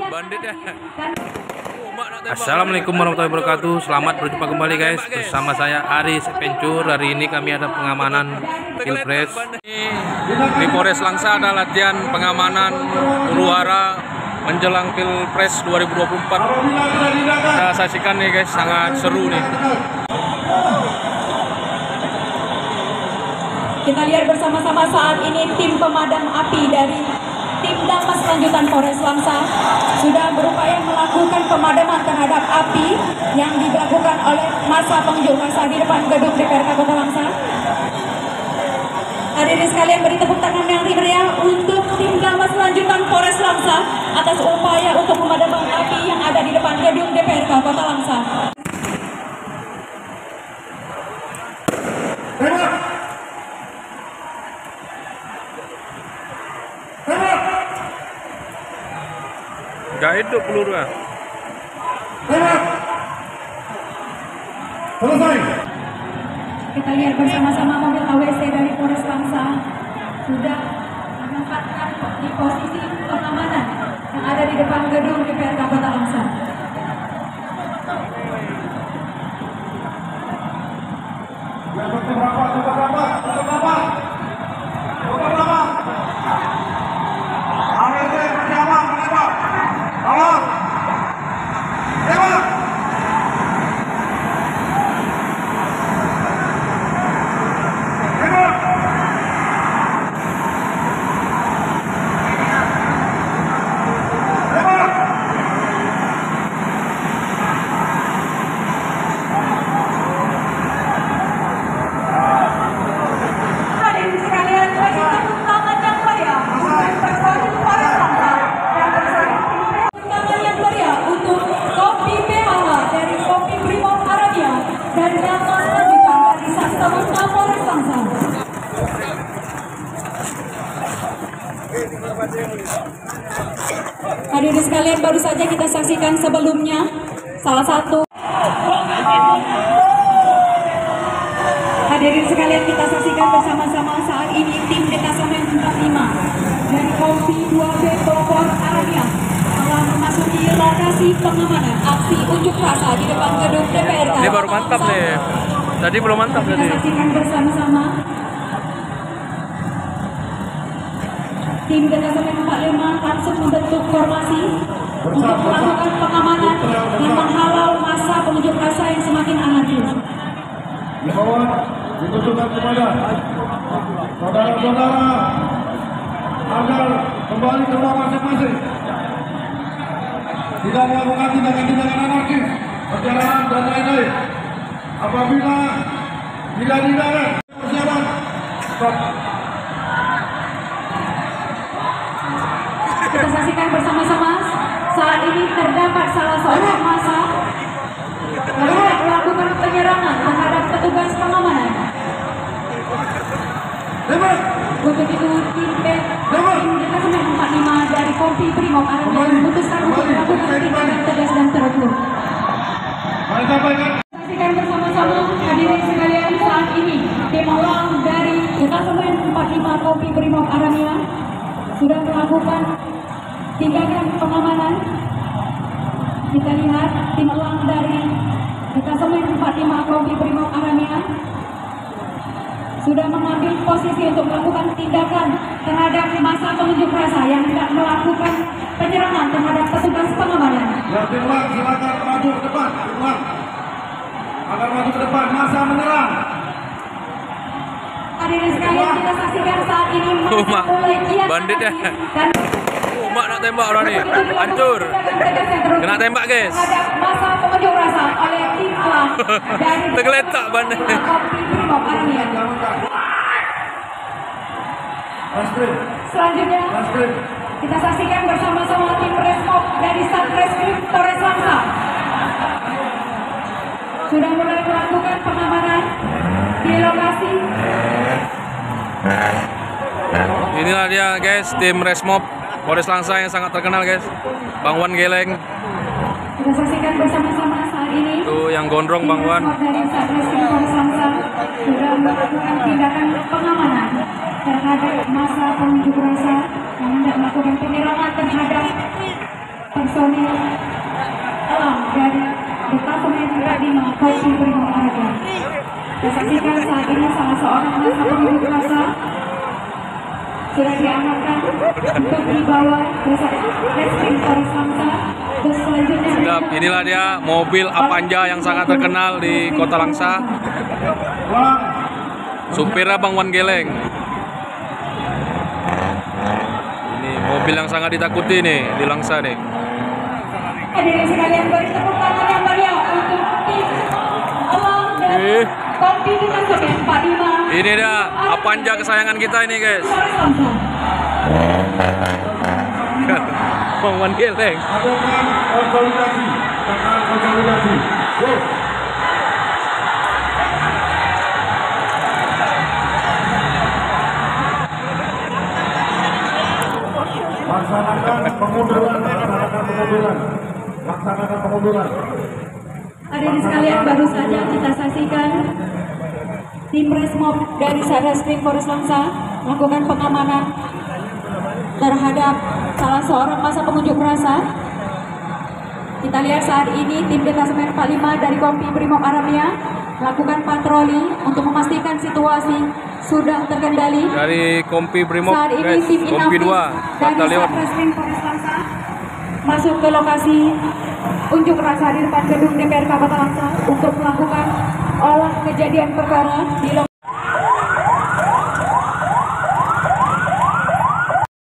Bandit ya. Assalamualaikum warahmatullahi wabarakatuh. Selamat berjumpa kembali guys bersama saya Aris Adventure. Hari ini kami ada pengamanan Pilpres di Polres Langsa. Ada latihan pengamanan huru-hara menjelang Pilpres 2024. Kita saksikan nih guys, sangat seru nih. Kita lihat bersama-sama saat ini tim pemadam api dari tim Dammas Lanjutan Polres Langsa sudah berupaya melakukan pemadaman terhadap api yang dilakukan oleh massa pengunjuk rasa di depan gedung DPRK Kota Langsa. Hadirin sekalian, beri tepuk tangan yang meriah untuk tim Dammas Lanjutan Polres Langsa atas upaya untuk memadamkan api yang ada di depan gedung DPRK Kota Langsa. Gak hidup peluru ya. Selesai. Kita lihat bersama-sama mobil AWC dari Polres Langsa sudah menempatkan di posisi pengamanan yang ada di depan gedung DPRK Kota Langsa. Hadirin sekalian, baru saja kita saksikan sebelumnya salah satu. Hadirin sekalian, kita saksikan bersama-sama saat ini tim Detasemen 45 dari Kompi 2B Pelopor Arabia telah memasuki lokasi pengamanan aksi unjuk rasa di depan gedung DPRK. Ini baru mantap nih. Tadi belum mantap tadi. Kita saksikan bersama-sama tim Detasemen 45 langsung membentuk formasi untuk melakukan pengamanan dan menghalau massa pengunjuk rasa yang semakin anarkis. Mohon ditujukan kepada saudara-saudara agar kembali ke rumah masing-masing, tidak melakukan tindakan-tindakan anarkis, perjalanan dan lain-lain. Apabila tidak dilarang, persiapan stop. Kita saksikan bersama-sama saat ini terdapat salah seorang massa yang melakukan penyerangan terhadap petugas pengamanan. Untuk itu tim Detasemen 45 dari Kompi Brimob Arabia memutuskan untuk melakukan tindakan tegas dan terukur. Saksikan bersama-sama hadirin sekalian, saat ini tim orang dari Detasemen 45 Kompi Brimob Arabia sudah melakukan tindakan pengamanan. Kita lihat tim elang dari Detasemen 45 Kompi Brimob Arabia sudah mengambil posisi untuk melakukan tindakan terhadap massa pengunjuk rasa yang tidak melakukan penyerangan terhadap petugas pengamanan. Ya, tim elang silakan maju ke depan, tim elang agar maju ke depan, massa menyerang. Hadirin sekalian, kita saksikan saat ini massa mulai giat Bandit ya. dan Mak nak tembak orang nih, hancur. Kena tembak guys. ada massa pengunjuk rasa oleh tim elang dari Tergeletak bandit. Kompi Brimob Arabia. Selanjutnya kita saksikan bersama-sama tim Resmob dari Satreskrim Polres Langsa sudah mulai melakukan pengamanan di lokasi. Inilah dia guys, tim Resmob Polres Langsa yang sangat terkenal guys, Bang Wan Geleng. Kita saksikan bersama-sama saat ini. Tuh yang gondrong Bang Wan. Dari Satreskrim Polres Langsa sudah melakukan tindakan pengamanan terhadap massa pengunjuk rasa yang hendak melakukan penyerangan terhadap personil elang dari Detasemen 45 Kompi Brimob Araga. Kita saksikan saat ini salah seorang massa pengunjuk rasa sudah diamankan untuk dibawa ke Reskrim Polres Langsa. Terus selanjutnya Sedap, inilah dia mobil Avanza yang sangat terkenal di Kota Langsa. Supirnya Bang Wan Geleng. Ini mobil yang sangat ditakuti nih di Langsa nih. hadirin sekalian, beri tepuk tangan yang meriah untuk tim elang dan Kompi Detasemen 45. Ini dia Avanza kesayangan kita ini guys. Polres Langsa. Bang Wan Geleng. Adakan konsolidasi. Tekan konsolidasi. Go. Laksanakan pengunduran. Laksanakan pengunduran. Hadirin sekalian, baru saja kita saksikan tim Resmob dari Satreskrim Polres Langsa melakukan pengamanan terhadap salah seorang massa pengunjuk rasa. Kita lihat saat ini tim Detasemen 45 dari Kompi Brimob Aramea melakukan patroli untuk memastikan situasi sudah terkendali. Dari Kompi Brimob Saat ini guys, tim Kompi Inafis 2 dari Batalion. Satreskrim Polres Langsa masuk ke lokasi unjuk rasa di depan gedung DPR Kabupaten Langsa untuk melakukan olah kejadian perkara di lokasi